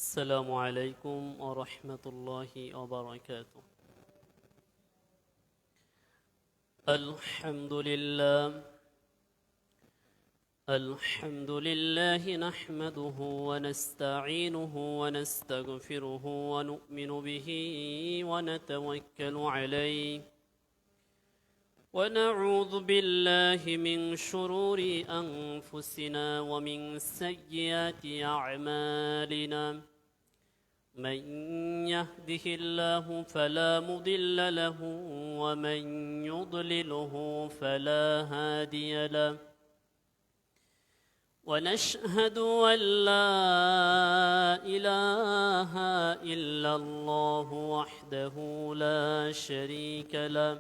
السلام عليكم ورحمة الله وبركاته. الحمد لله نحمده ونستعينه ونستغفره ونؤمن به ونتوكل عليه ونعوذ بالله من شرور أنفسنا ومن سيئات أعمالنا. من يهده الله فلا مضل له ومن يضلله فلا هادي له. ونشهد أن لا إله إلا الله وحده لا شريك له.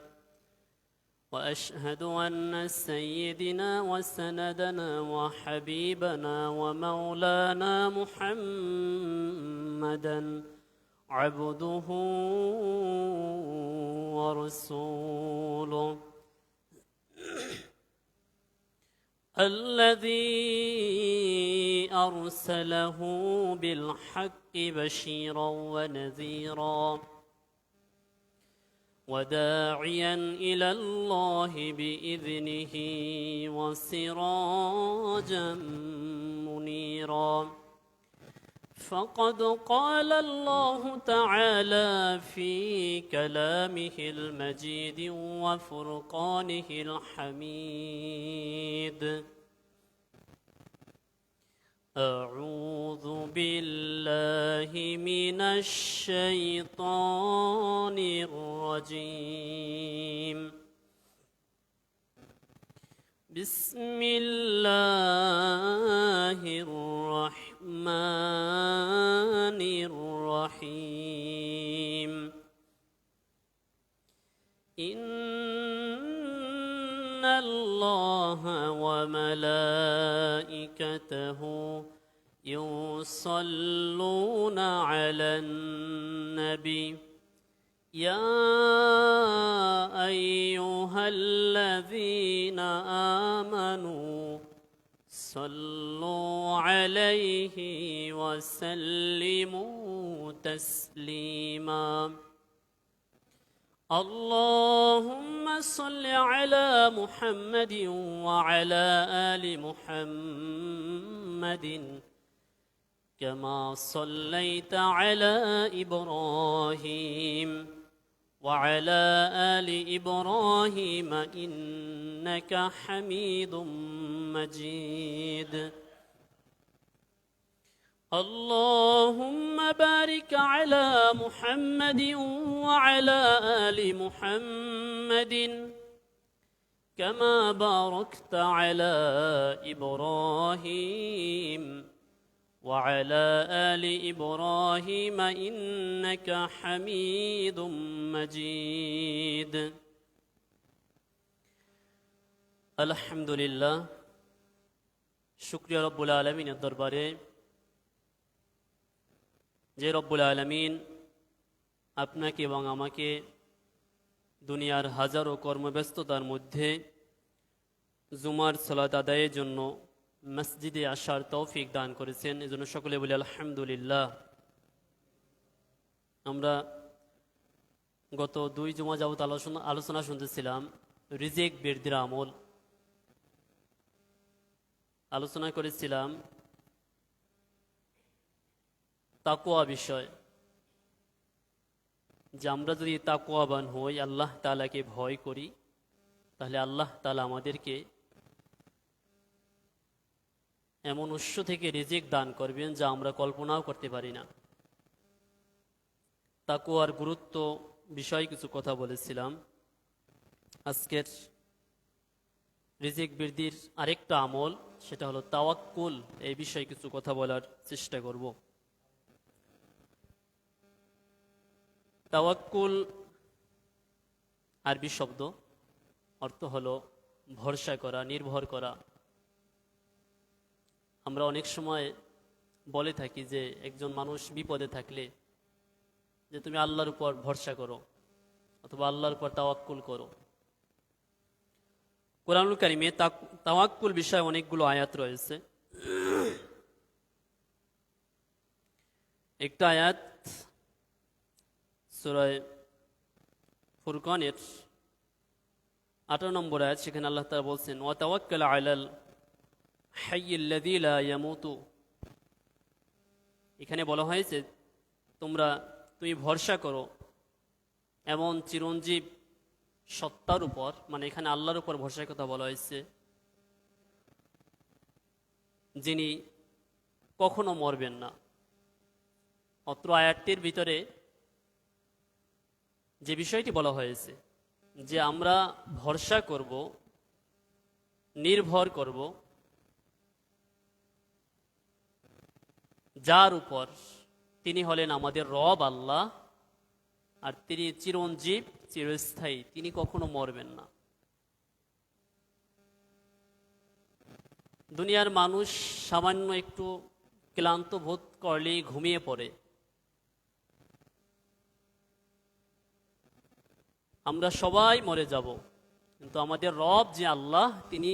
وأشهد أن سيدنا وسندنا وحبيبنا ومولانا محمدا عبده ورسوله الذي أرسله بالحق بشيرا ونذيرا وداعيا إلى الله بإذنه وسراجا منيرا. فقد قال الله تعالى في كلامه المجيد وفرقانه الحميد: أعوذ بالله من الشيطان الرجيم. بسم الله الرحمن الرحيم. إن الله وملائكته يصلون على النبي يا أيها الذين آمنوا صلوا عليه وسلموا تسليما. اللهم صل على محمد وعلى آل محمد كما صليت على إبراهيم وعلى آل إبراهيم إنك حميد مجيد. اللهم بارك على محمد وعلى آل محمد كما باركت على إبراهيم وعلى آل إبراهيم إنك حميد مجيد. الحمد لله শুকরিয়া রব্বুল আলামিনের দরবারে যে রব্বুল আলামিন আপনাকে এবং আমাকে দুনিয়ার হাজারো কর্মব্যস্ততার মধ্যে জুমার সালাত আদায়ের জন্য মসজিদে আসার তৌফিক দান করেছেন, এজন্য সকলে বলি আলহামদুলিল্লাহ। আমরা গত 2 জুমা যাবত আলোচনা শুনতেছিলাম রিজিক বৃদ্ধির আমল। আলোচনা করেছিলাম তাকওয়া বিষয়, যে আমরা যদি তাকওয়াবান হই, আল্লাহ তাআলাকে ভয় করি, তাহলে আল্লাহ তাআলা আমাদেরকে এমন উৎস থেকে রিজিক দান করবেন যা আমরা কল্পনাও করতে পারি না। তাকওয়ার গুরুত্ব বিষয়ে কিছু কথা বলেছিলাম। আজকের রিজিক বৃদ্ধির আরেকটা আমল, সেটা হলো তাওয়াক্কুল। এই বিষয়ে কিছু কথা বলার চেষ্টা করব। তাওয়াক্কুল আরবি শব্দ, অর্থ হলো ভরসা করা, নির্ভর করা। আমরা অনেক সময় বলে থাকি যে একজন মানুষ বিপদে থাকলে যে তুমি আল্লাহর উপর ভরসা করো অথবা আল্লাহর উপর তাওয়াক্কুল করো। কোরআনুল কারীমে তাওয়াক্কুল বিষয়ে অনেকগুলো আয়াত রয়েছে। একটা আয়াত সূরা ফুরকানের 18 নম্বর আয়াত, সেখানে আল্লাহ তাআলা বলছেন ওয়া তাওয়াক্কাল আলাল হাইয়্যিল্লাযী লা ইয়ামুতু। এখানে বলা হয়েছে তুমি ভরসা করো এমন চিরঞ্জীব সত্তার উপর, মানে এখানে আল্লাহর উপর ভরসার কথা বলা হয়েছে, যিনি কখনো মরবেন না। অত্র আয়াতটির ভিতরে যে বিষয়টি বলা হয়েছে যে আমরা ভরসা করব, নির্ভর করব যার উপর, তিনি হলেন আমাদের রব আল্লাহ, আর তিনি চিরঞ্জীব, চিরস্থায়ী, তিনি কখনো মরবেন না। দুনিয়ার মানুষ সামান্য একটু ক্লান্ত বোধ করলেই ঘুমিয়ে পড়ে। আমরা সবাই মরে যাব, কিন্তু আমাদের রব যে আল্লাহ, তিনি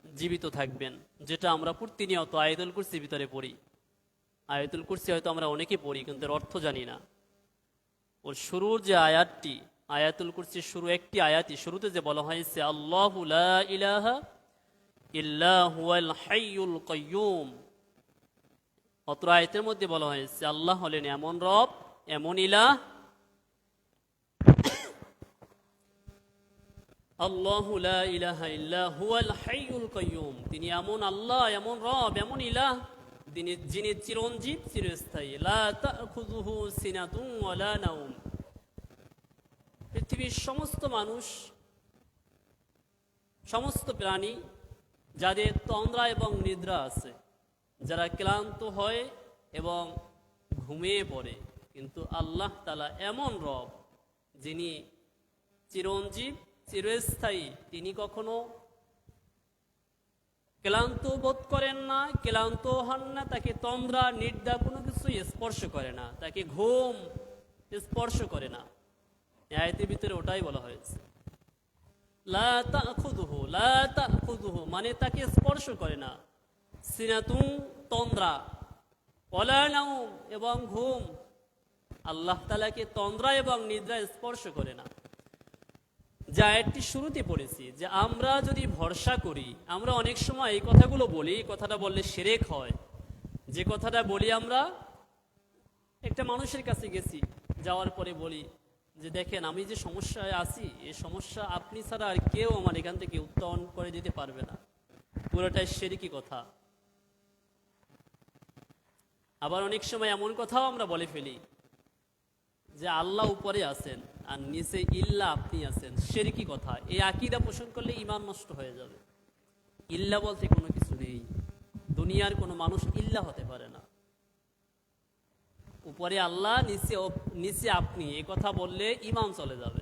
জীবিত থাকবেন, যেটা আমরা প্রতিনিয়ত আয়াতুল কুরসির ভিতরে পড়ি। আয়াতুল কুরসি হয়তো আমরা অনেকে পড়ি, কিন্তু এর অর্থ জানি না। ওর শুরুর যে আয়াতটি, আয়াতুল কুরসির শুরু একটি আয়াতই, শুরুতে যে বলা হয়েছে আল্লাহু লা ইলাহা ইল্লা হুয়াল হাইয়ুল কাইয়্যুম, অত্র আয়াতের মধ্যে বলা হয়েছে আল্লাহ হলেন এমন রব, এমন ইলাহ, আল্লাহু লা ইলাহা ইল্লা হুয়াল হাইয়ুল কাইয়্যুম, তিনি এমন আল্লাহ, এমন রব, এমন ইলাহ, যিনি চিরঞ্জীব, চিরস্থায়ী। লা তাখুযুহু সিনাতুন ওয়ালা নাওম। পৃথিবীর সমস্ত মানুষ, সমস্ত প্রাণী যাদের তন্দ্রা এবং নিদ্রা আছে, যারা ক্লান্ত হয় এবং ঘুমিয়ে পড়ে, কিন্তু আল্লাহ তাআলা এমন রব যিনি চিরঞ্জীব, চিরস্থায়ী, তিনি কখনো ক্লান্ত বোধ করেন না, ক্লান্ত হন না, তাকে তন্দ্রা, নিদ্রা কোনো কিছু স্পর্শ করে না, তাকে ঘুম স্পর্শ করে না। আয়াতের ভিতরে ওটাই বলা হয়েছে, লা তাখুযুহু, লা তাখুযুহু মানে তাকে স্পর্শ করে না, সিনাতুন তন্দ্রা, ওয়ালা নাওম এবং ঘুম, আল্লাহ তাআলাকে তন্দ্রা এবং নিদ্রা স্পর্শ করে না। যে আয়াতটি শুরুতে পড়েছি, যে আমরা যদি ভরসা করি, আমরা অনেক সময় এই কথাগুলো বলি, কথাটা বললে শিরক হয়। যে কথাটা বলি, আমরা একটা মানুষের কাছে গেছি, যাওয়ার পরে বলি যে দেখেন আমি যে সমস্যায় আছি, এই সমস্যা আপনি ছাড়া আর কেউ আমার এখান থেকে উত্তরণ করে দিতে পারবে না, পুরোটাই শিরকি কথা। আবার অনেক সময় এমন কথাও আমরা বলে ফেলি যে আল্লাহ উপরে আছেন আর নিচে ইল্লা আপনি আছেন, শিরকি কথা। এই আকীদা পোষণ করলে ঈমান নষ্ট হয়ে যাবে। ইল্লা বলতে কোনো কিছু নেই, দুনিয়ার কোনো মানুষ ইল্লা হতে পারে না। উপরে আল্লাহ, নিচে আপনি, এই কথা বললে ঈমান চলে যাবে।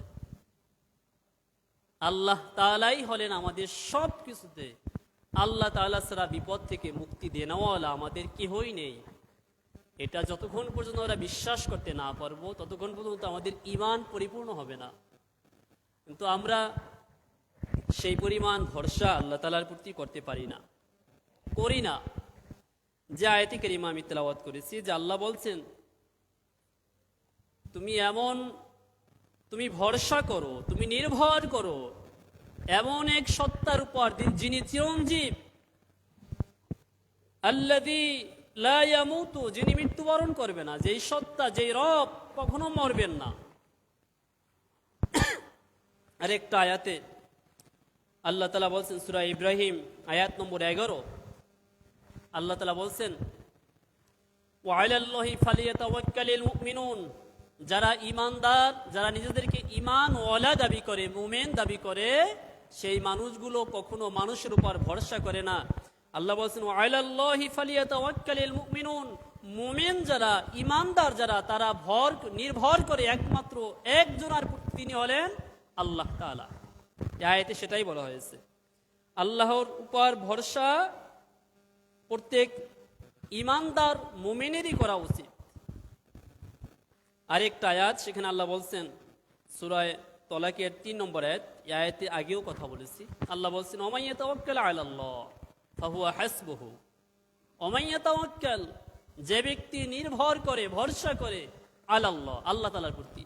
আল্লাহ তাআলাই হলেন আমাদের সব কিছুতে। আল্লাহ তাআলা ছাড়া বিপদ থেকে মুক্তি দেনওয়ালা আমাদের কেহই নেই। এটা যতক্ষণ পর্যন্ত আমরা বিশ্বাস করতে না পারবো, ততক্ষণ পর্যন্ত আমাদের ঈমান পরিপূর্ণ হবে না। কিন্তু আমরা সেই পরিমাণ ভরসা আল্লাহ তাআলার প্রতি করতে পারি না, করি না। যে আয়াতে কারিমা আমি তেলাওয়াত করেছি, যে আল্লাহ বলছেন তুমি ভরসা করো, তুমি নির্ভর করো এমন এক সত্তার উপর যিনি চিরঞ্জীব, আল্লাযী লা ইয়ামুতু, যিনি মৃত্যুবরণ করবে না, যেই সত্তা, যেই রব কখনো মরবেন না। আরেকটা আয়াতে আল্লাহ তাআলা বলছেন, সূরা ইব্রাহিম আয়াত নম্বর 11, আল্লাহ তাআলা বলছেন ওয়া আলাল্লাহি ফালিয়াতাওয়াক্কালিল মুমিনুন, যারা ঈমানদার, যারা নিজেদেরকে ঈমান ওয়ালা দাবি করে, মুমিন দাবি করে, সেই মানুষগুলো কখনো মানুষের উপর ভরসা করে না। আল্লাহ বলছেন ওয়া আলাল্লাহি ফালিয়াতাওয়াক্কালিল মুমিনুন, মুমিন যারা, ঈমানদার যারা, তারা নির্ভর করে একমাত্র একজনের প্রতি, তিনি হলেন আল্লাহ তাআলা। এই আয়াতে সেটাই বলা হয়েছে। আল্লাহর উপর ভরসা প্রত্যেক ঈমানদার মুমিনেরই করা উচিত। আরেকটা আয়াত, সেখানে আল্লাহ বলছেন সূরা তলাকের 3 নম্বর আয়াত, এই আয়াতে আগেও কথা বলেছি। আল্লাহ বলছেন ওয়া মান ইয়াতাওয়াক্কাল আলাল্লাহ ফাহুয়া হাসবুহু ওয়া মান ইয়াতাওয়াক্কাল যে ব্যক্তি নির্ভর করে, ভরসা করে আলাল্লাহ, আল্লাহ তাআলার প্রতি,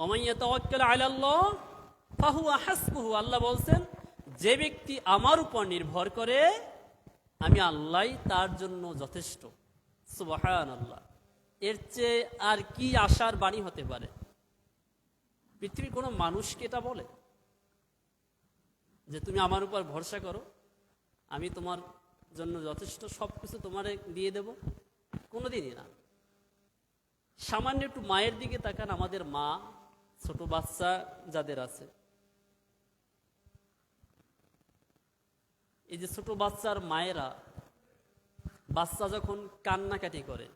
ওমান ইয়াতাওয়াক্কাল আলাল্লাহ ফাহুয়া হাসবুহু, আল্লাহ বলছেন যে ব্যক্তি আমার উপর নির্ভর করে আমি আল্লাহই তার জন্য যথেষ্ট। সুবহানাল্লাহ। এর চেয়ে আর কি আশার বাণী হতে পারে? পৃথিবীর কোনো মানুষকে এটা বলে যে তুমি আমার উপর ভরসা করো, আমি তোমার জন্য যথেষ্ট, সবকিছু তোমারে দিয়ে দেব? কোনোদিনই না। সামান্য একটু মায়ের দিকে তাকান, আমাদের মা, ছোট বাচ্চা যাদের আছে, এই যে ছোট বাচ্চার মায়েরা, বাচ্চা যখন কান্নাকাটি করে,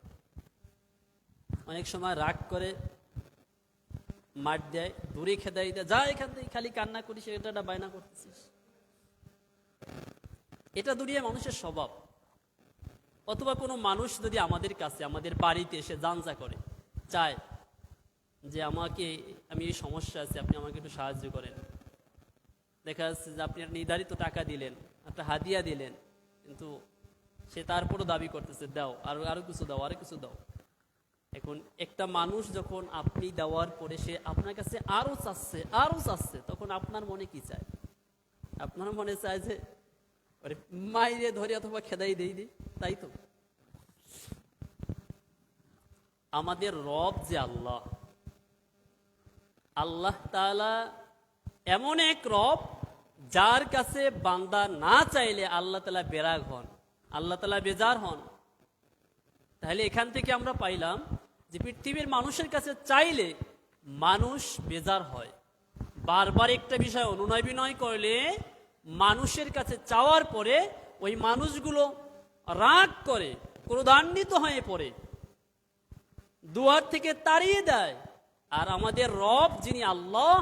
অনেক সময় রাগ করে, মার দেয়, দূরে খেদাই দেয়, যা এখান থেকে, খালি কান্না করিস, এটা বায়না করতেছিস। এটা দুনিয়া মানুষের স্বভাব। অথবা কোনো মানুষ যদি আমাদের কাছে, আমাদের বাড়িতে এসে জানজা করে, চায় যে আমি এই সমস্যা আছে, আপনি আমাকে একটু সাহায্য করেন, দেখা যাচ্ছে যে আপনি নির্ধারিত টাকা দিলেন, একটা হাদিয়া দিলেন, কিন্তু সে তারপরও দাবি করতেছে দাও, আরো কিছু দাও, আরো কিছু দাও। এখন একটা মানুষ যখন আপনি দেওয়ার পরে সে আপনার কাছে আরো চাচ্ছে, তখন আপনার মনে কি চায়? আপনার মনে চায় যে মাইরে ধরে অথবা খেদাই দিই, তাই তো? আমাদের রব যে আল্লাহ, আল্লাহ তাআলা এমন এক রব যার কাছে বান্দা না চাইলে আল্লাহ তাআলা বেরাগ হন, আল্লাহ তাআলা বেজার হন। তাহলে এখান থেকে আমরা পাইলাম যে পৃথিবীর মানুষের কাছে চাইলে মানুষ বেজার হয়। বারবার একটা বিষয় অনুনয় বিনয় করলে মানুষের কাছে চাওয়ার পরে ওই মানুষগুলো রাগ করে, ক্রোধান্বিত হয়ে পড়ে, দুয়ার থেকে তাড়িয়ে দেয়। আর আমাদের রব যিনি আল্লাহ,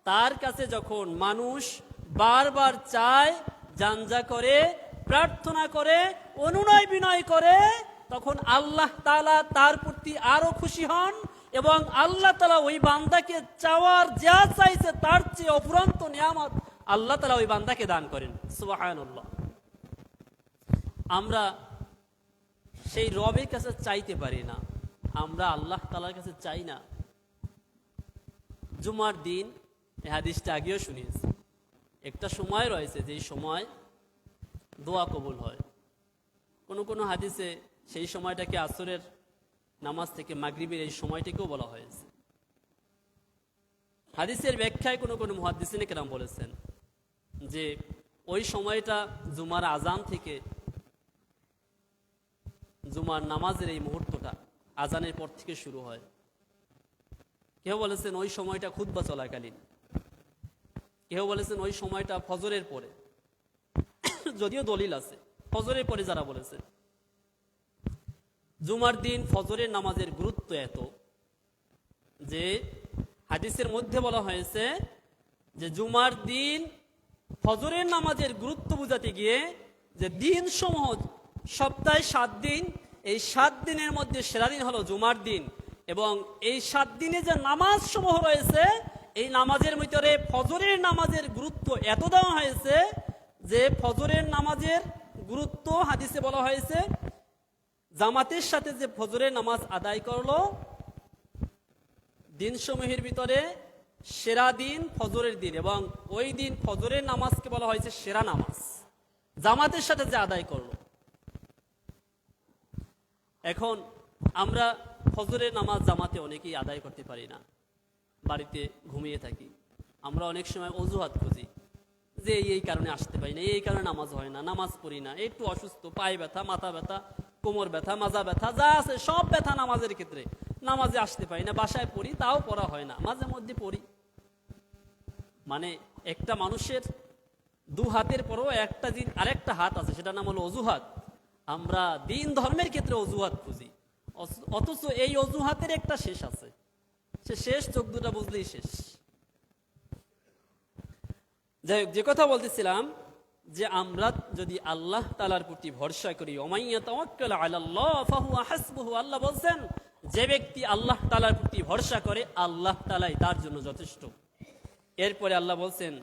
তার কাছে যখন মানুষ বারবার চায়, জানজা করে, প্রার্থনা করে, অনুনয় বিনয় করে, তখন আল্লাহ তাআলা তার প্রতি আরো খুশি হন এবং আল্লাহ তাআলা ওই বান্দাকে চাওয়ার যা চাইছে তার চেয়ে অফুরন্ত নিয়ামত আল্লাহ তাআলা ওই বান্দাকে দান করেন। সুবহানাল্লাহ। আমরা সেই রবের কাছে চাইতে পারি না, আমরা আল্লাহ তাআলার কাছে চাই না। জুমার দিন, এই হাদিসটা আগেও শুনিয়েছি, একটা সময় রয়েছে যে সময় দোয়া কবুল হয়। কোন হাদিসে সেই সময়টাকে আসরের নামাজ থেকে মাগরিবের এই সময়টাকেও বলা হয়েছে। হাদিসের ব্যাখ্যায় কোন মুহাদ্দিসিন কেরাম বলেছেন যে ওই সময়টা জুমার আজান থেকে জুমার নামাজের এই মুহূর্তটা আজানের পর থেকে শুরু হয়। কেউ বলেছেন ওই সময়টা খুতবা চলাকালীন, কেউ বলেছেন ওই সময়টা ফজরের পরে, যদিও দলিল আছে ফজরের পরে যারা বলেছেন। জুমার দিন ফজরের নামাজের গুরুত্ব এত যে হাদিসের মধ্যে বলা হয়েছে যে জুমার দিন ফজরের নামাজের গুরুত্ব বোঝাতে গিয়ে যে দিন সমূহ, সপ্তাহে 7 দিন, এই 7 দিনের মধ্যে সেরা দিন হলো জুমার দিন, এবং এই 7 দিনে যে নামাজ সমূহ রয়েছে এই নামাজের ভিতরে ফজরের নামাজের গুরুত্ব এত দেওয়া হয়েছে যে ফজরের নামাজের গুরুত্ব হাদিসে বলা হয়েছে জামাতের সাথে যে ফজরের নামাজ আদায় করলো, দিনসমূহের ভিতরে সেরা দিন ফজরের দিন, এবং ওই দিন ফজরের নামাজকে বলা হয়েছে সেরা নামাজ, জামাতের সাথে যে আদায় করলো। এখন আমরা ফজরের নামাজ জামাতে অনেকেই আদায় করতে পারি না, বাড়িতে ঘুমিয়ে থাকি। আমরা অনেক সময় অজুহাত খুঁজি যে এই কারণে আসতে পারি না, এই কারণে নামাজ হয় না, নামাজ পড়ি না, একটু অসুস্থ, পায়ে ব্যথা, মাথা ব্যথা, কোমর ব্যথা, মাজা ব্যথা, যা আছে সব ব্যথা নামাজের ক্ষেত্রে, নামাজে আসতে পারি না, বাসায় পড়ি, তাও পড়া হয় না, মাঝে মধ্যে পড়ি। মানে একটা মানুষের 2 হাতের পরও আরেকটা হাত আছে, সেটা নাম হলো অজুহাত। আমরা দিন ধর্মের ক্ষেত্রে অজুহাত খুঁজি, অথচ এই অজুহাতের একটা শেষ আছে, সে শেষ চোখ দুটা বুঝলেই শেষ। যাই হোক, যে কথা বলতেছিলাম যে আমরা যদি আল্লাহ তাআলার প্রতি ভরসা করি, ওমাইয়া তাওয়াক্কাল আলাল্লাহ ফাহুয়া হাসবুহু, আল্লাহ বলছেন যে ব্যক্তি আল্লাহ তাআলার প্রতি ভরসা করে আল্লাহ তাআলাই তার জন্য যথেষ্ট। এরপরে আল্লাহ বলছেন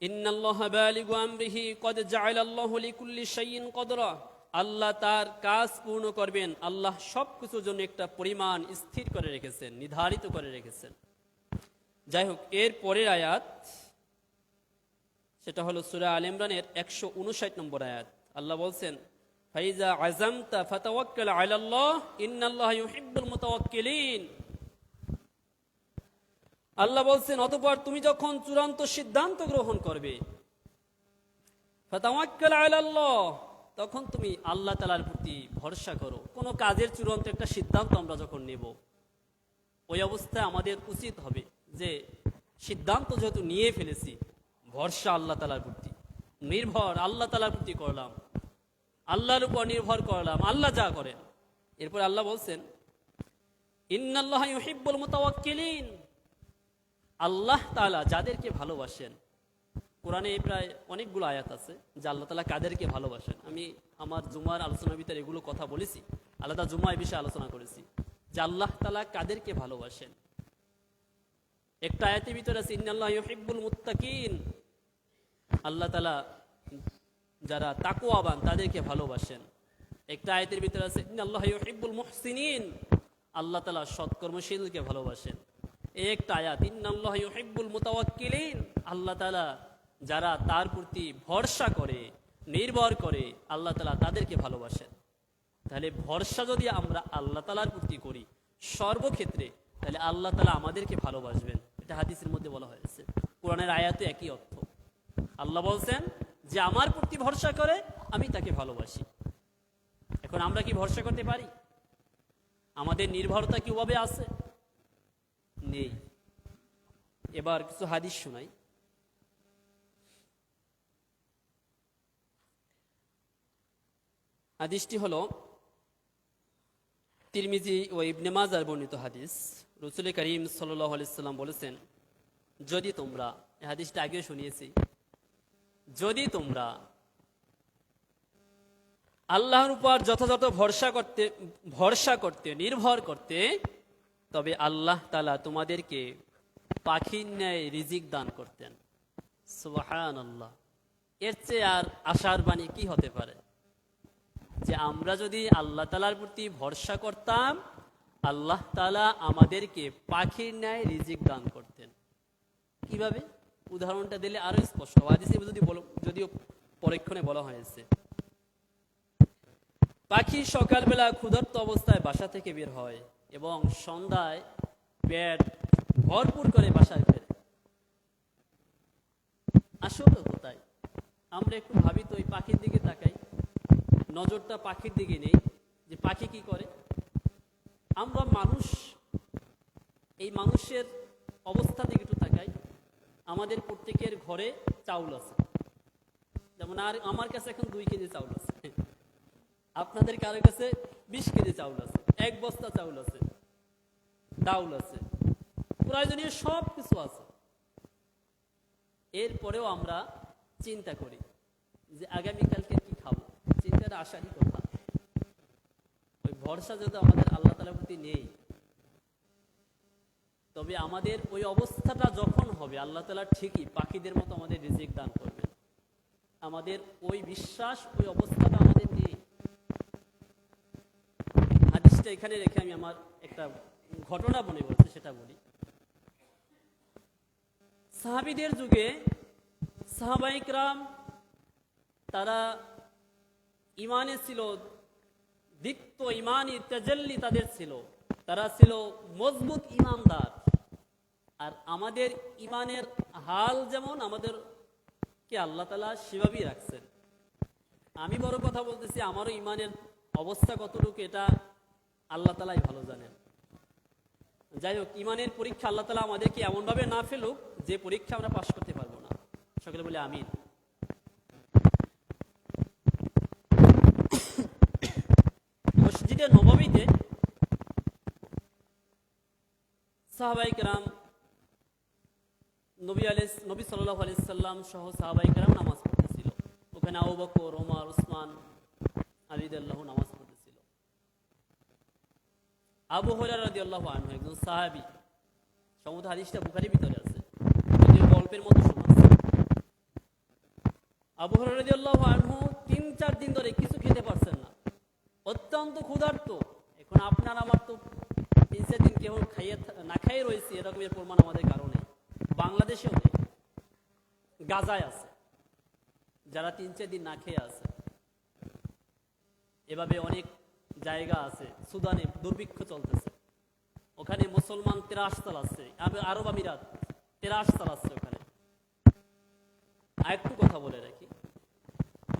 ইন্নাল্লাহা বালিগু আমরিহি কদ জাআলাল্লাহু লিকুল্লি শাইইন কদরা, আল্লাহ তার কাজ পূর্ণ করবেন। আল্লাহ সব কিছুর জন্য একটা পরিমাণ স্থির করে রেখেছেন, নির্ধারিত করে রেখেছেন। যাই হোক, এর পরের আয়াত সেটা হলো সূরা আলে ইমরানের 159 নম্বর আয়াত। আল্লাহ বলছেন, ফাইজা আযামতা ফাতাওয়াক্কাল আলাল্লাহ ইন্নাল্লাহা ইউহিব্বুল মুতাওয়াক্কিলিন। আল্লাহ বলছেন, অতঃপর তুমি যখন চূড়ান্ত সিদ্ধান্ত গ্রহণ করবে, ফাতাওয়াক্কাল আলাল্লাহ, তখন তুমি আল্লাহ তাআলার প্রতি ভরসা করো। কোনো কাজের চূড়ান্ত একটা সিদ্ধান্ত আমরা যখন নেব, ওই অবস্থায় আমাদের উচিত হবে যে সিদ্ধান্ত যেহেতু নিয়ে ফেলেছি, ভরসা আল্লাহ তাআলার প্রতি, নির্ভর আল্লাহ তাআলার প্রতি করলাম, আল্লাহর উপর নির্ভর করলাম, আল্লাহ যা করেন। এরপর আল্লাহ বলছেন, ইন্নাল্লাহা ইউহিব্বুল মুতাওয়াক্কিলিন, আল্লাহ তাআলা যাদেরকে ভালোবাসেন। কোরআনে প্রায় অনেকগুলো আয়াত আছে যে আল্লাহ তাআলা কাদেরকে ভালোবাসেন। আমি আমার জুমার আলোচনার ভিতরে এগুলো কথা বলেছি, আলাদা জুমায় বিষয়ে আলোচনা করেছি যে আল্লাহ তাআলা কাদেরকে ভালোবাসেন। একটা আয়াতের ভিতরে আছে ইন্নাল্লাহা ইউহিব্বুল মুত্তাকিন, আল্লাহ তাআলা যারা তাকওয়াবান তাদেরকে ভালোবাসেন। একটা আয়াতের ভিতরে আছে ইন্নাল্লাহা ইউহিব্বুল মুহসিনিন, আল্লাহ তাআলা সৎকর্মশীলকে ভালোবাসেন। এই একটা আয়াত ইন্নাল্লাহা ইউহিব্বুল মুতাওয়াক্কিলিন, আল্লাহ তাআলা যারা তার প্রতি ভরসা করে, নির্ভর করে, আল্লাহ তাআলা তাদেরকে ভালোবাসেন। তাহলে ভরসা যদি আমরা আল্লাহ তাআলার প্রতি করি সর্বক্ষেত্রে, তাহলে আল্লাহ তাআলা আমাদেরকে ভালোবাসবেন। এটা হাদিসের মধ্যে বলা হয়েছে, কোরআনের আয়াতে একই অর্থ। আল্লাহ বলছেন যে আমার প্রতি ভরসা করে আমি তাকে ভালোবাসি। এখন আমরা কি ভরসা করতে পারি? আমাদের নির্ভরতা কি ওভাবে আছে? নেই। এবার কিছু হাদিস শোনাই। হাদিসটি হলো তিরমিজি ও ইবনে মাজার বর্ণিত হাদিস। রাসূল করিম সাল্লাল্লাহু আলাইহি সাল্লাম বলেছেন, যদি তোমরা, এই হাদিসটা আগেও শুনিয়েছি, যদি তোমরা আল্লাহর উপর যথাযথ ভরসা করতে নির্ভর করতে, তবে আল্লাহ তাআলা তোমাদেরকে পাখির ন্যায় রিজিক দান করতেন। সুবহানাল্লাহ। এর চেয়ে আর আশার বাণী কি হতে পারে? যে আমরা যদি আল্লাহ তাআলার প্রতি ভরসা করতাম, আল্লাহ তাআলা আমাদেরকে পাখির ন্যায় রিজিক দান করতেন। কিভাবে? উদাহরণটা দিলে আরো স্পষ্ট। হাদিসে যদিও পরীক্ষণে বলা হয়েছে, পাখি সকালবেলা ক্ষুধার্ত অবস্থায় বাসা থেকে বের হয় এবং সন্ধ্যায় পেট ভরপুর করে বাসায় ফেরে। আসলে কোথায়? আমরা একটু ভাবি তো, ওই পাখির দিকে তাকাই, নজরটা পাখির দিকে নেই যে পাখি কি করে। আমরা মানুষ, এই মানুষের অবস্থা দিকে একটু তাকাই। আমাদের প্রত্যেকের ঘরে চাউল আছে, যেমন আর আমার কাছে এখন 2 কেজি চাউল আছে, আপনাদের কারো কাছে 20 কেজি চাউল আছে, 1 বস্তা চাউল আছে, ডাউল আছে, প্রয়োজনীয় সব কিছু আছে। এরপরেও আমরা চিন্তা করি যে আগামীকালকে কি খাবো। চিন্তাটা আসারই কথা। ওই ভরসা যদি আমাদের আল্লাহ তাআলার প্রতি নেই, তবে আমাদের ওই অবস্থাটা যখন হবে, আল্লাহ তাআলা ঠিকই পাখিদের মতো আমাদের রিজিক দান করবেন। আমাদের ওই বিশ্বাস, ওই অবস্থাটা আমাদের নেই। হাদিসটা এখানে রেখে আমি আমার একটা ঘটনা মনে পড়ছে, সেটা বলি। সাহাবীদের যুগে সাহাবায়ে কিরাম তারা ইমানে ছিল, দীপ্ত ইমানি তাজাল্লি তাদের ছিল, তারা ছিল মজবুত ইমানদার। আর আমাদের ইমানের হাল যেমন, আমাদের কে আল্লাহ তাআলা সেভাবেই রাখছেন। আমি বড় কথা বলতেছি, আমারও ইমানের অবস্থা কতটুকু এটা আল্লাহ তাআলাই ভালো জানেন। যাই হোক, ইমানের পরীক্ষা আল্লাহ তাআলা আমাদেরকে এমনভাবে না ফেলুক যে পরীক্ষা আমরা পাশ করতে পারবো না। সকলে বলে আমিন। মসজিদে নববীতে সাহাবায়ে কিরাম, নবী সাল্লাল্লাহু আলাইহি সাল্লাম সহ সাহাবায়ে কিরাম নামাজ পড়তেছিল। ওখানে আবু বকর, ওমর, উসমান, আলী রাদিয়াল্লাহু নামাজ পড়তেছিল। আবু হুরায়রা রাদিয়াল্লাহু আনহু একজন সাহাবী, সমুদ্র হাদিসটা বুখারীর ভিতরে আছে, যদিও গল্পের মতো শোনাচ্ছে। আবু হুরায়রা রাদিয়াল্লাহু আনহু 3-4 দিন ধরে কিছু খেতে পারছেন না, অত্যন্ত ক্ষুধার্ত। এখন আপনার আমার তো 3-4 দিন কেউ না খাইয়ে রয়েছে, এরকমের প্রমাণ আমাদের কারণে বাংলাদেশেও নেই, গাজায় আছে যারা 3-4 দিন না খেয়ে আছে। এভাবে অনেক জায়গা আছে, সুদানে দুর্ভিক্ষ চলতেছে, ওখানে মুসলমান ত্রাস চালাচ্ছে, আরব আমিরাত ত্রাস চালাচ্ছে ওখানে। আরেকটু কথা বলে রাখি,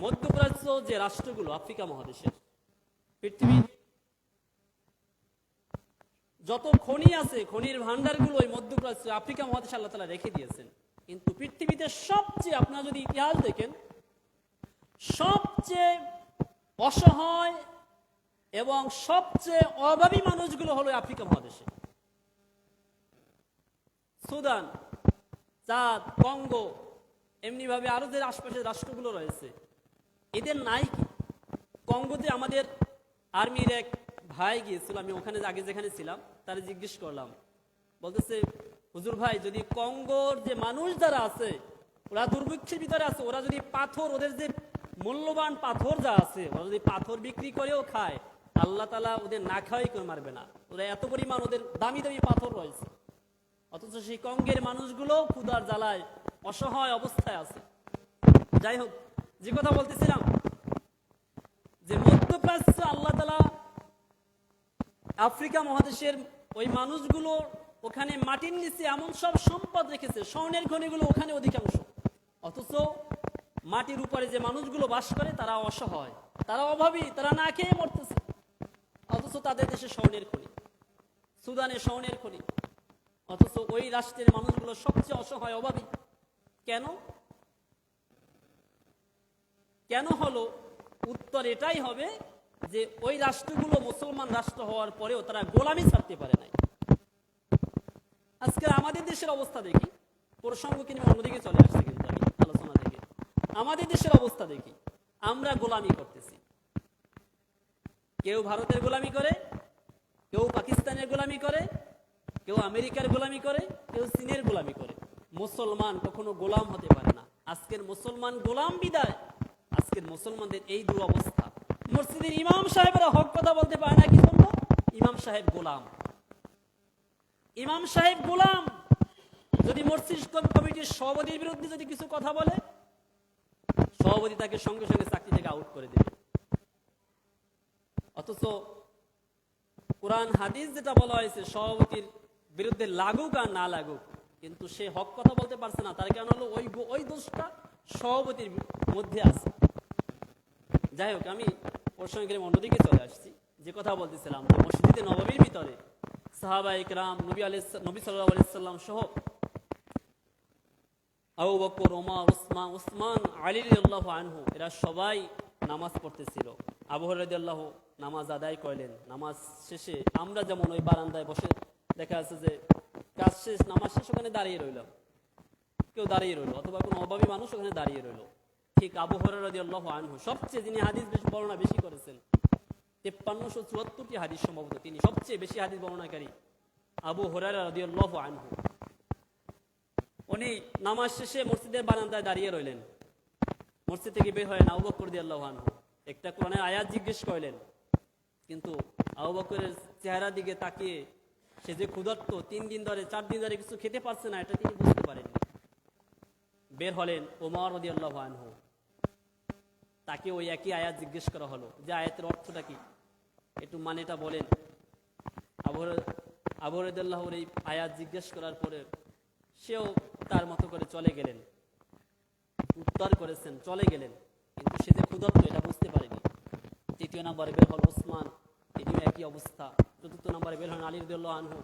মধ্যপ্রাচ্য যে রাষ্ট্রগুলো আফ্রিকা মহাদেশের, পৃথিবীর যত খনি আছে, খনির ভান্ডারগুলো ওই মধ্যপ্রাচ্য আফ্রিকা মহাদেশে আল্লাহ তাআলা রেখে দিয়েছেন। কিন্তু পৃথিবীতে সবচেয়ে, আপনারা যদি ইতিহাস দেখেন, সবচেয়ে অসহায় এবং সবচেয়ে অভাবী মানুষগুলো হলো আফ্রিকা মহাদেশে। সুদান, চাঁদ, কঙ্গো, এমনি ভাবে আরো যে আশপাশের রাষ্ট্রগুলো রয়েছে, এদের নাই কি? কঙ্গোতে আমাদের আর্মির এক ভাই গিয়েছিল, আমি ওখানে আগে যেখানে ছিলাম তারা জিজ্ঞেস করলাম, বলতেছে হুজুর ভাই, যদি কঙ্গোর যে মানুষ যারা আছে ওরা দুর্ভিক্ষের ভিতরে আছে, ওরা যদি পাথর, ওদের যে মূল্যবান পাথর যা আছে, ওরা যদি পাথর বিক্রি করেও খায়, আল্লাহ তাআলা ওদের না খাওয়াই করে মারবে না। ওরা এত পরিমাণ ওদের দামি দামি পাথর রয়েছে, অথচ সেই কঙ্গের মানুষগুলো ক্ষুধার জ্বালায় অসহায় অবস্থায় আছে। যাই হোক, যে কথা বলতেছিলাম, যে মধ্যপ্রাচ্য আল্লাহ তাআলা আফ্রিকা মহাদেশের ওই মানুষগুলো, ওখানে মাটির নিচে এমন সব সম্পদ রেখেছে, স্বর্ণের খনিগুলো ওখানে অধিকাংশ, অথচ মাটির উপরে যে মানুষগুলো বাস করে তারা অসহায়, তারা অভাবী, তারা না খেয়ে মরতেছে, অথচ তাদের দেশে স্বর্ণের খনি, সুদানে স্বর্ণের খনি, অথচ ওই রাষ্ট্রের মানুষগুলো সবচেয়ে অসহায়, অভাবী। কেন? কেন হলো? উত্তর এটাই হবে যে ওই রাষ্ট্রগুলো মুসলমান রাষ্ট্র হওয়ার পরেও তারা গোলামি ছাড়তে পারে নাই। আজকে আমাদের দেশের অবস্থা দেখি, প্রসঙ্গ কিন্তু অন্যদিকে চলে আসছে, কিন্তু আমি আলোচনা থেকে আমাদের দেশের অবস্থা দেখি, আমরা গোলামি করতেছি। কেউ ভারতের গোলামি করে, কেউ পাকিস্তানের গোলামি করে, কেউ আমেরিকার গোলামি করে, কেউ চীনের গোলামি করে। মুসলমান কখনো গোলাম হতে পারে না। আজকের মুসলমান গোলাম বিদায় আজকের মুসলমানদের এই দুরবস্থা। মসজিদের ইমাম সাহেবরা হক কথা বলতে পারে না, কি জন্য? ইমাম সাহেব গোলাম। ইমাম সাহেব গোলাম। যদি মসজিদ কমিটির সভাপতির বিরুদ্ধে যদি কিছু কথা বলে, সভাপতি তাকে সঙ্গে সঙ্গে চাকরি থেকে আউট করে দেবে। অথচ কোরআন হাদিস যেটা বলা হয়েছে, সভাপতির বিরুদ্ধে লাগুক আর না লাগুক, কিন্তু সে হক কথা বলতে পারছে না, তার কারণ হলো ওই দোষটা সভাপতির মধ্যে আছে। যাই হোক, আমি প্রসঙ্গে অন্যদিকে চলে আসছি। যে কথা বলতেছিলাম, যে মসজিদে নববীর ভিতরে সাহাবা ইকরাম, নবী সাল্লাল্লাহু আলাইহি সাল্লাম সহ আবু বকর, ওমর, উসমান, আলী রাদিয়াল্লাহু আনহু, এরা সবাই নামাজ পড়তেছিল। আবু হুরায়রা রাদিয়াল্লাহু নামাজ আদায় করলেন। নামাজ শেষে আমরা যেমন ওই বারান্দায় বসে, দেখা যাচ্ছে যে কাজ শেষ, নামাজ শেষ, ওখানে দাঁড়িয়ে রইলাম, কেউ দাঁড়িয়ে রইল, অথবা কোনো অভাবী মানুষ ওখানে দাঁড়িয়ে রইল। ঠিক আবু হুরায়রা রাদিয়াল্লাহু আনহু, সবচেয়ে যিনি হাদিস বর্ণনা বেশি করেছেন, 5374টি হাদিস সম্ভবত, তিনি সবচেয়ে বেশি হাদিস বর্ণনাকারী আবু হুরায়রা রাদিয়াল্লাহু আনহু। উনি নামাজ শেষে মসজিদের বারান্দায় দাঁড়িয়ে রইলেন। মসজিদ থেকে বের হয়ে আবু বকর রাদিয়াল্লাহু আনহু একটা কোরআনের আয়াত জিজ্ঞেস করলেন, কিন্তু আবু বকরের চেহারার দিকে তাকিয়ে, সে যে ক্ষুধার্ত, 3 দিন ধরে 4 দিন ধরে কিছু খেতে পারছে না, এটা তিনি বুঝতে পারেননি। বের হলেন ওমর রাদিয়াল্লাহু আনহু, তাকে ওই একই আয়াত জিজ্ঞেস করা হলো, যে আয়াতের অর্থটা কি, একটু মানেটা বলেন। আবু হুরায়রা রাদিয়াল্লাহুর এই আয়াত জিজ্ঞেস করার পরে সেও তার মতো করে চলে গেলেন, উত্তর করেছেন, চলে গেলেন, কিন্তু সে যে ক্ষুধার্ত এটা বুঝতে পারেনি। 3য় নম্বরে বের হল ওসমান, তিনিও একই অবস্থা। 4র্থ নম্বরে বের হলেন আলী রাদিয়াল্লাহু আনহু,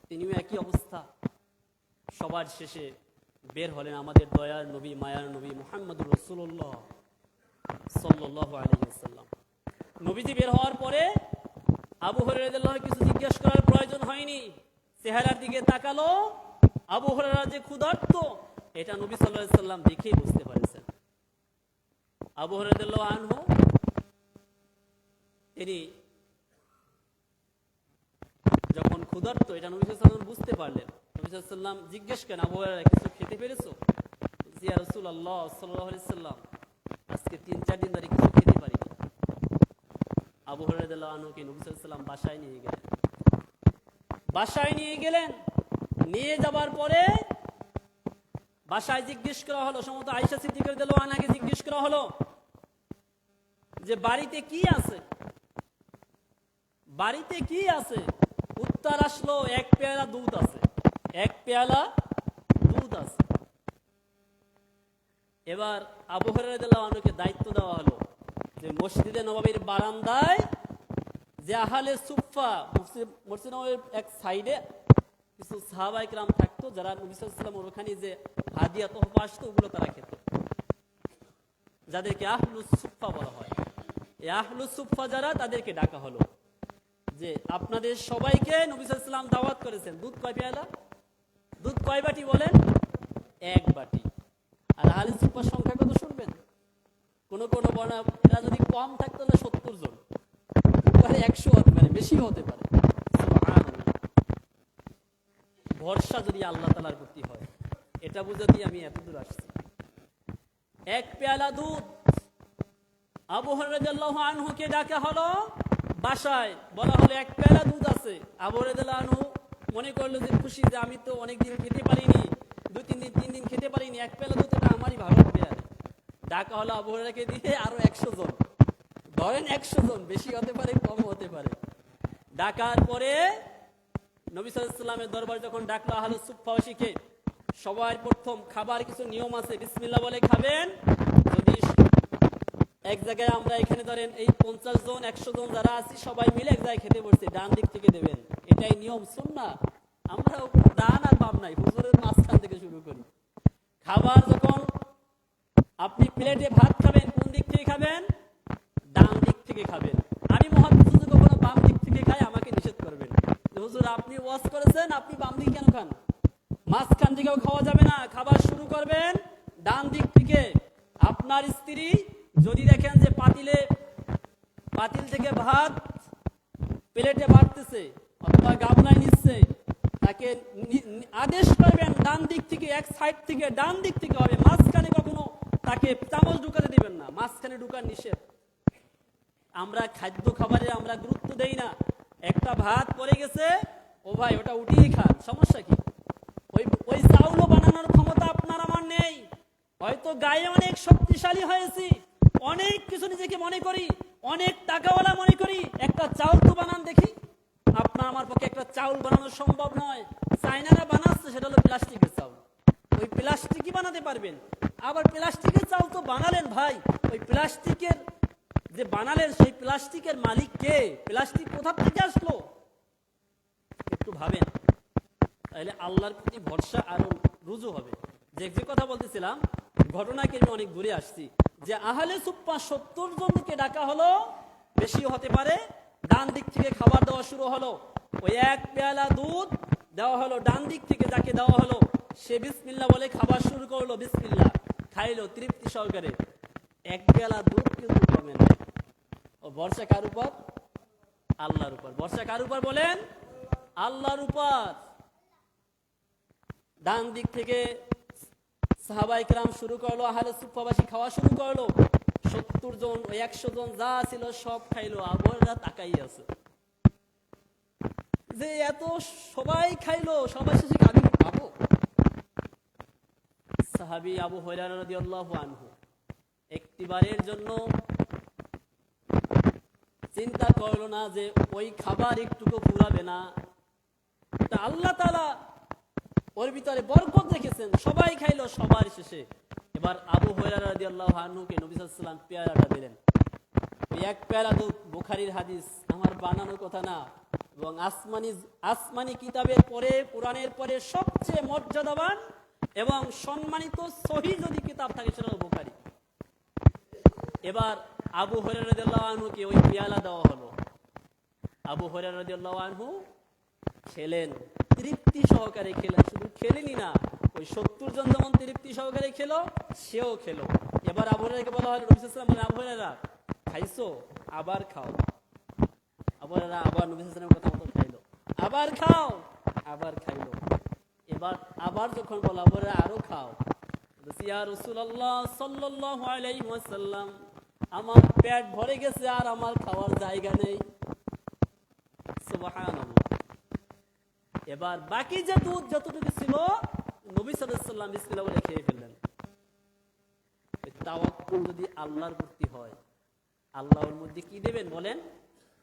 তিনিও একই অবস্থা। সবার শেষে বের হলেন আমাদের দয়ার নবী, মায়ার নবী মুহাম্মদুর রাসূলুল্লাহ সাল্লাল্লাহু আলাইহি ওয়াসাল্লাম। নবীজি বের হওয়ার পরে আবু হুরায়রা রাদিয়াল্লাহু কিছু জিজ্ঞেস করার প্রয়োজন হয়নি, চেহারার দিকে তাকালো, আবু হুরায়রা যে ক্ষুধার্ত এটা নবী সাল্লাল্লাহু আলাইহি ওয়াসাল্লাম দেখেই বুঝতে পারেছেন। আবু হুরায়রা রাদিয়াল্লাহু আনহু তিনি যখন ক্ষুধার্ত এটা নবী সাল্লাল্লাহু আলাইহি ওয়াসাল্লাম বুঝতে পারলেন, নবী সাল্লাল্লাহু আলাইহি ওয়াসাল্লাম জিজ্ঞেস করেন, আবু হুরায়রা কিছু খেতে পেরেছো? জি ইয়া রাসূলুল্লাহ সাল্লাল্লাহু আলাইহি ওয়াসাল্লাম, 3-4 দিন ধরে কিছু খেতে পারিনি। আবু হুরায়রা রাদিয়াল্লাহু আনহুকে নবী সাল্লাল্লাহু আলাইহি ওয়াসাল্লাম বাসায় নিয়ে গেলেন। নিয়ে যাবার পরে বাসায় জিজ্ঞেস করা হলো, সম্ভবত আয়েশা সিদ্দিকা রাদিয়াল্লাহু আনহাকে জিজ্ঞেস করা হলো যে বাড়িতে কি আছে, বাড়িতে কি আছে? উত্তর আসলো, 1 পেয়ালা দুধ আছে, 1 পেয়ালা দুধ আছে। এবার আবু হুরায়রা রাদিয়াল্লাহু আনহুকে দায়িত্ব দেওয়া হলো যে মসজিদে নববীর বারান্দায় যে আহলে সুফফা, মসজিদ নববীর এক সাইডে কিছু সাহাবায়ে কিরাম থাকতো, যারা নবী সাল্লাল্লাহু আলাইহি ওয়াসাল্লামের ওখানে যে হাদিয়া তোহফা আসতো ওগুলো তারা খেত, যাদেরকে আহলুস সুফফা বলা হয়। এই আহলুস সুফফা যারা, তাদেরকে ডাকা হলো যে আপনাদের সবাইকে নবী সাল্লাল্লাহু আলাইহি ওয়াসাল্লাম দাওয়াত করেছেন। দুধ কয় পেয়ালা? দুধ কয় বাটি বলেন? 1 বাটি। আর আহলে সুফফার সংখ্যা কত শুনবেন? কোন কোন বর্ণনা এরা যদি কম থাকতো না 70 জন, মানে 100 হতে পারে, বেশিও হতে পারে। সুবহানাল্লাহ। ভরসা যদি আল্লাহ তাআলার প্রতি হয়, এটা বুঝাতেই আমি এতদূর আসছি। 1 পেয়ালা দুধ আবু হুরায়রা রাদিয়াল্লাহু আনহুকে ডাকা হলো বাসায়, বলা হলো 1 পেয়ালা দুধ আছে। আবু হুরায়রা রাদিয়াল্লাহু আনহু মনে করলো যে খুশি, যে আমি তো অনেকদিন খেতে পারিনি, 2-3 দিন 3 দিন খেতে পারিনি, 1 পেয়ালা দুধ এটা আমারই ভালো হবে। আর ডাকা হলো আবু হুরায়রাকে দিয়ে আরো 100 জন, ধরেন 100 জন, বেশি হতে পারে কম হতে পারে। ডাকার পরে নবী সাল্লাল্লাহু আলাইহি ওয়াসাল্লামের দরবারে যখন ডাকলো আহলুস সুফফাওয়াশিকে, সবার প্রথম খাবার কিছু নিয়ম আছে, বিসমিল্লাহ বলে খাবেন। যদি এক জায়গায় আমরা এখানে ধরেন এই 50 জন 100 জন যারা আছি সবাই মিলে এক জায়গায় খেতে বসছি, ডান দিক থেকে দেবেন, এটাই নিয়ম, সুন্নাহ। আমরা ডান আর বাম নাই, হুজুরের মাঝখান থেকে শুরু করি। খাবার যখন আপনি প্লেটে ভাত খাবেন, কোন দিক থেকে খাবেন? ডান দিক থেকে খাবেন। আমি মুহাদ্দিস যদি কখনো বাম দিক থেকে খাই, আমাকে নিষেধ করবেন যে হুজুর আপনি ওয়াজ করেছেন, আপনি বাম দিকে কেন খান? মাঝখান থেকেও খাওয়া যাবে না, খাবার শুরু করবেন ডান দিক থেকে। আপনার স্ত্রী যদি দেখেন যে পাতিল থেকে ভাত প্লেটে বাড়তেছে অথবা গামলায় নিচ্ছে, তাকে আদেশ করবেন ডান দিক থেকে, এক সাইড থেকে ডান দিক থেকে হবে, মাঝখানে কখনো তাকে চামচ ঢুকাতে দিবেন না, মাঝখানে ঢুকার নিষেধ। আমরা খাদ্য খাবারে আমরা গুরুত্ব দেই না। একটা ভাত পড়ে গেছে, ও ভাই ওটা উঠিয়ে খান, সমস্যা কি? ওই চাউলও বানানোর ক্ষমতা আপনার আমার নেই। হয়তো গায়ে অনেক শক্তিশালী হয়েছি, অনেক কিছু নিজেকে মনে করি, অনেক টাকাওয়ালা মনে করি, একটা চাউল তো বানান দেখি। আপনার আমার পক্ষে একটা চাউল বানানো সম্ভব নয়। চাইনারা বানাচ্ছে, সেটা হলো প্লাস্টিকের চাউল, ওই প্লাস্টিকই বানাতে পারবেন। আবার প্লাস্টিকের চাউল তো বানালেন ভাই, ওই প্লাস্টিকের যে বানালেন সেই প্লাস্টিকের মালিক কে? প্লাস্টিক কোথা থেকে আসলো? একটু ভাবেন, তাহলে আল্লাহর প্রতি ভরসা আরো রুজু হবে। যে কথা বলতেছিলাম, ঘটনাকে আমি অনেক দূরে আসছি, যে আহলে সুফফা 70 জনকে ডাকা হলো, বেশি হতে পারে। ডান দিক থেকে খাবার দেওয়া শুরু হলো। ওই 1 পেয়ালা দুধ দেওয়া হলো ডান দিক থেকে, যাকে দেওয়া হলো সে বিসমিল্লাহ বলে খাবার শুরু করলো, বিসমিল্লাহ খাইলো তৃপ্তি সহকারে। 1 পেয়ালা দুধ কিন্তু কমে না। ও ভরসা কার উপর? আল্লাহর উপর। ভরসা কার উপর বলেন? আল্লাহর উপর। ডান দিক থেকে সাহাবায়ে কিরাম শুরু করলো, আহলে সুফফাবাসী খাওয়া শুরু করলো। 70 জন 100 জন যা ছিল সব খাইলো। আবু হুরায়রা তাকাই আছে যে এত সবাই খাইলো, সবাই শেষে আমি খাবো? সাহাবী আবু হুরায়রা রাদিয়াল্লাহু আনহু একটিবারের জন্য চিন্তা করলো না যে ওই খাবার একটুকু ফুরাবে না। এটা আল্লাহ তাআলা ওর ভিতরে বরকত রেখেছেন, সবাই খাইলো সবার শেষে। এবার আবু হুরায়রা রাদিয়াল্লাহু আনহুকে নবী সাল্লাল্লাহু আলাইহি ওয়াসাল্লাম পেয়ালাটা দিলেন। ওই 1 পেয়ালা দুধ, বুখারীর হাদিস, আমার বানানো কথা না, এবং আসমানি কিতাবের পরে, কোরআনের পরে সবচেয়ে মর্যাদাবান এবং সম্মানিত সহিহ যদি কিতাব থাকে সেটা হলো বুখারী। এবার আবু হুরায়রা রাদিয়াল্লাহু আনহুকে ওই পেয়ালা দেওয়া হলো। আবু হুরায়রা রাদিয়াল্লাহু আনহু খেলেন, তৃপ্তি সহকারে খেলেন। শুধু খেলেনই না, ওই 70 জন যেমন তৃপ্তি সহকারে খেলো, সেও খেলো। এবার আবু হুরায়রাকে বলা হলো, নবী সাল্লাল্লাহু আলাইহি ওয়াসাল্লাম বলেন, আবু হুরায়রা খাইছো? আবার খাও। আবু হুরায়রা আবার নবী সাল্লাল্লাহু আলাইহি ওয়াসাল্লামের কথা মতো খাইলো, আবার খাও, আবার খাইলো। এবার আবার যখন বলা, আবু হুরায়রা আরো খাও, ইয়া রাসূলুল্লাহ সাল্লাল্লাহু আলাইহি ওয়াসাল্লাম আমার পেট ভরে গেছে আর আমার খাওয়ার জায়গা নেই। সুবহানাল্লাহ। এবার বাকি যে দুধ যতটুকু ছিল নবী সাল্লাল্লাহু আলাইহি ওয়াসাল্লাম বিসমিল্লাহ বলে খেয়ে ফেললেন। তাওয়াক্কুল যদি আল্লাহর প্রতি হয়, আল্লাহর মধ্যে কি দেবেন বলেন?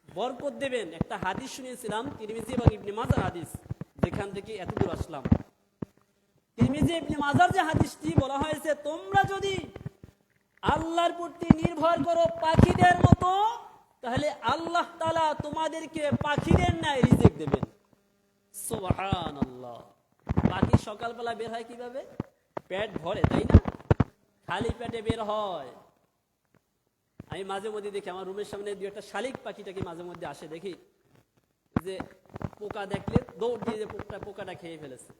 বরকত দেবেন। একটা হাদিস শুনিয়েছিলাম তিরমিজি এবং ইবনে মাজার হাদিস, যেখান থেকে এতদূর আসলাম। তিরমিজি ইবনে মাজার যে হাদিসটি বলা হয়েছে, তোমরা যদি আল্লাহর প্রতি নির্ভর করো পাখিদের মতো, তাহলে আল্লাহ তাআলা তোমাদেরকে পাখিদের ন্যায় রিজিক দেবেন। সুবহানাল্লাহ। পাখি সকালবেলা বের হয় কিভাবে? পেট ভরে, তাই না? খালি পেটে বের হয়। আমি মাঝে মধ্যে দেখি আমার রুমের সামনে দু একটা শালিক পাখিটাকে মাঝে মধ্যে আসে, দেখি যে পোকা দেখলে দৌড় দিয়ে যে পোকাটা খেয়ে ফেলেছে।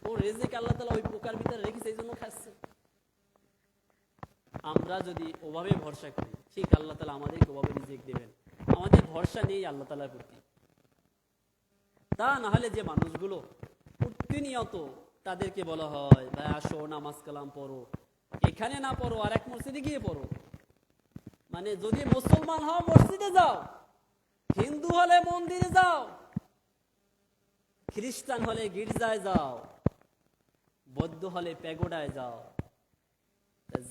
ও রিজিক আল্লাহ তাআলা ওই পোকার ভিতরে রেখেছে, এই জন্য খাচ্ছে। আমরা যদি ওভাবে ভরসা করি, ঠিক আল্লাহ তাআলা আমাদেরকে ওভাবে রিজিক দেবেন। আমাদের ভরসা নেই আল্লাহ তাআলার প্রতি। তা না হলে যে মানুষগুলো প্রতিনিয়ত তাদেরকে বলা হয়, ভাই আসো নামাজ কালাম পড়ো, এখানে না পড়ো আর এক মসজিদে গিয়ে পড়ো। মানে যদি মুসলমান হও মসজিদে যাও, হিন্দু হলে মন্দিরে যাও, খ্রিস্টান হলে গির্জায় যাও, বৌদ্ধ হলে প্যাগোডায় যাও।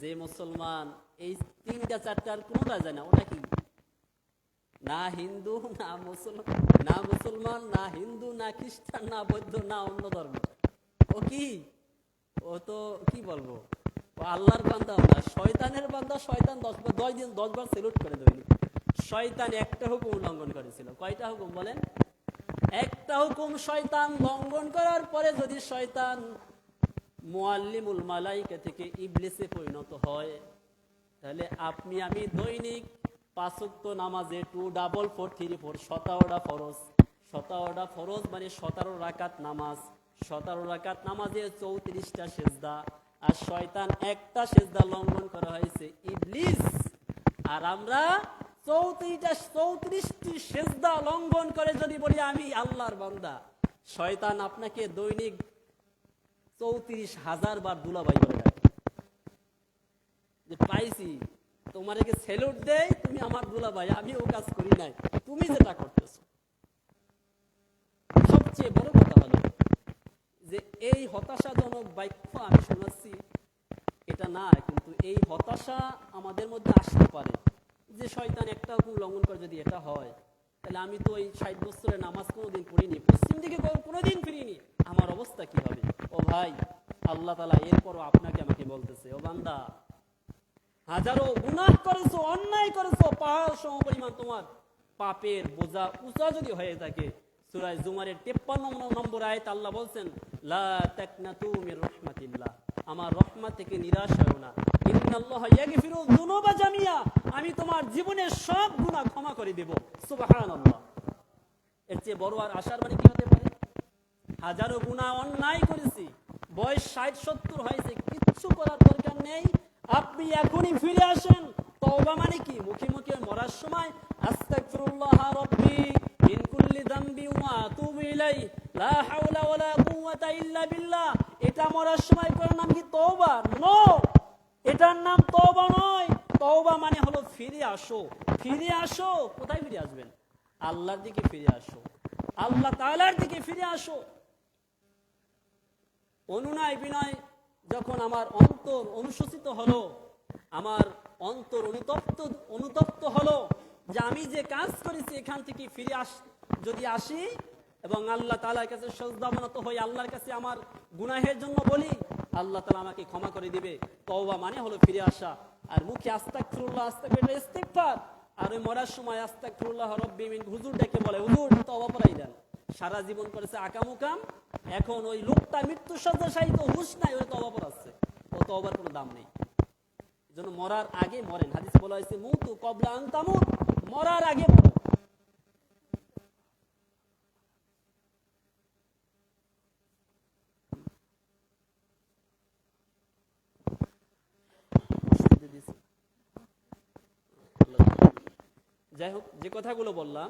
যে মুসলমান এই তিনটা চারটার কোনটা যায় না, ওটা কি? না হিন্দু না মুসলমান না হিন্দু না খ্রিস্টান না বৌদ্ধ না অন্য ধর্ম। ও কি? ও তো কি বলবো, ও আল্লাহর বান্দা না, শয়তানের বান্দা। শয়তান 10 বার সেলুট করে দিল। শয়তান একটা হুকুম লঙ্ঘন করেছিল। কয়টা হুকুম বলেন? একটা হুকুম শয়তান লঙ্ঘন করার পরে যদি শয়তান মুআল্লিমুল মালাইকা থেকে ইবলিসে পরিণত হয়, তাহলে আপনি আমি দৈনিক 5 ওয়াক্ত নামাজে 2 ডাবল 4 3 4 17টা ফরজ। 17টা ফরজ মানে 17 রাকাত নামাজ। 17 রাকাত নামাজে 34টা সেজদা। আর শয়তান একটা সেজদা লঙ্ঘন করা হয়েছে, ইবলিস। আর আমরা 34টি সেজদা লঙ্ঘন করে যদি বলি আমি আল্লাহর বান্দা, শয়তান আপনাকে দৈনিক 34,000 বার দুলাভাই বলে ডাকে। যে পাইছি তোমাকে সেলুট দেই, তুমি আমার দুলাভাই, আমি ও কাজ করি নাই, তুমি যেটা করতেছো। সবচেয়ে বড় কথা হলো যে এই হতাশাজনক বাক্য আমি শোনাচ্ছি এটা না, কিন্তু এই হতাশা আমাদের মধ্যে আসতে পারে যে শয়তান একটা হুকুম লঙ্ঘন করে যদি এটা হয়, তাহলে আমি তো এই 60 বছরের নামাজ কোনোদিন পড়িনি, পশ্চিম দিকে কোনোদিন ফিরিনি, আমার অবস্থা কি হবে? ও ভাই, আল্লাহ তাআলা এরপরও আপনাকে আমাকে বলতেছে, ও বান্দা, হাজারো গুনাহ করেছো, অন্যায় করেছো, পাহাড় সমপরিমাণ তোমার পাপের বোঝা উঁচা যদি হয়ে থাকে, সূরা জুমারের 53 নম্বর আয়াতে আল্লাহ বলছেন, লা তাকনাতু মির রাহমাতিল্লাহ, আমার রহমত থেকে নিরাশ হও না। ইন্নাল্লাহা ইয়াগফিরুয যুনুবা জামিয়া, আমি তোমার জীবনের সব গুনাহ ক্ষমা করে দেব। সুবহানাল্লাহ। এর চেয়ে বড় আর আশার বাণী কি হতে পারে? হাজারো গুনাহ অন্যায় করেছি, বয়স 60-70 হয়েছে, কিচ্ছু করার দরকার নেই, আপনি এখনই ফিরে আসেন। তওবা মানে কি? মুখে মুখে মরার সময় আস্তাগফিরুল্লাহ রাব্বি মিন কুল্লি যামবি ওয়া আতুবু ইলাইহি লা হাওলা ওয়ালা কুওয়াতা ইল্লা বিল্লাহ, এটা মরার সময় করার নাম কি তওবা? নো, এটার নাম তওবা নয়। তওবা মানে হলো ফিরে আসো। ফিরে আসো। কোথায় ফিরে আসবেন? আল্লাহর দিকে ফিরে আসো, আল্লাহ তাআলার দিকে ফিরে আসো। অনুনয় বিনয় যখন আমার অন্তর অনুশোচিত হলো, আমার অন্তর অনুতপ্ত হলো যে আমি যে কাজ করেছি এখান থেকে ফিরে যদি আসি এবং আল্লাহ তাআলার কাছে সিজদাবনত হই, আল্লাহর কাছে আমার গুনাহের জন্য বলি, আল্লাহ তাআলা আমাকে ক্ষমা করে দিবে। তওবা মানে হলো ফিরে আসা। আর মুখে আস্তাগফিরুল্লাহ আস্তাগফিরুল্লাহ ইস্তিগফার, আর ওই মরার সময় আস্তাগফিরুল্লাহ রাব্বি মিন, হুজুর ডেকে বলে, হুজুর তওবা পড়াই দেন। সারা জীবন করেছে আকামুকাম, এখন ওই লোকটা মৃত্যু শয্যাশায়ী, তো হুশ নাই, ওই তওবা পড়াচ্ছে। ও তওবার কোনো দাম নেই। এজন্য মরার আগে মরেন। হাদিসে বলা হয়েছে, মুতু ক্বাবলা আন তামুত, মরার আগে মরো। যাই হোক, যে কথাগুলো বললাম,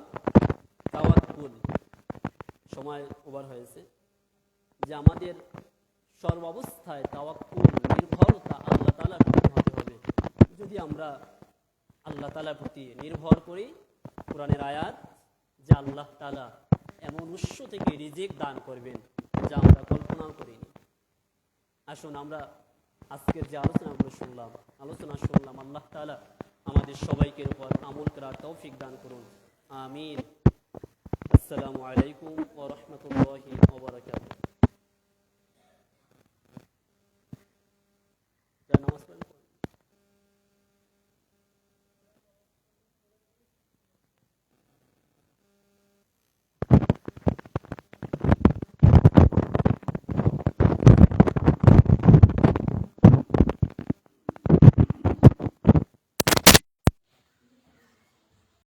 তাওয়াক্কুল, সময় ওভার হয়েছে, যে আমাদের সর্বাবস্থায় তাওয়াক্কুল, নির্ভরতা আল্লাহ তাআলার প্রতি হতে হবে। যদি আমরা আল্লাহ তাআলার প্রতি নির্ভর করি। কোরআনের আয়াত যে আল্লাহ তাআলা এমন উৎস থেকে রিজিক দান করবেন যা আমরা কল্পনাও করিনি। আসুন আমরা আজকের যে আলোচনা শুনলাম, আল্লাহ তাআলা আমাদের সবাইকে উপর আমল করার তৌফিক দান করুন। আমিন। আসসালামু আলাইকুম ওয়া রাহমাতুল্লাহি ওয়া বারাকাতুহু।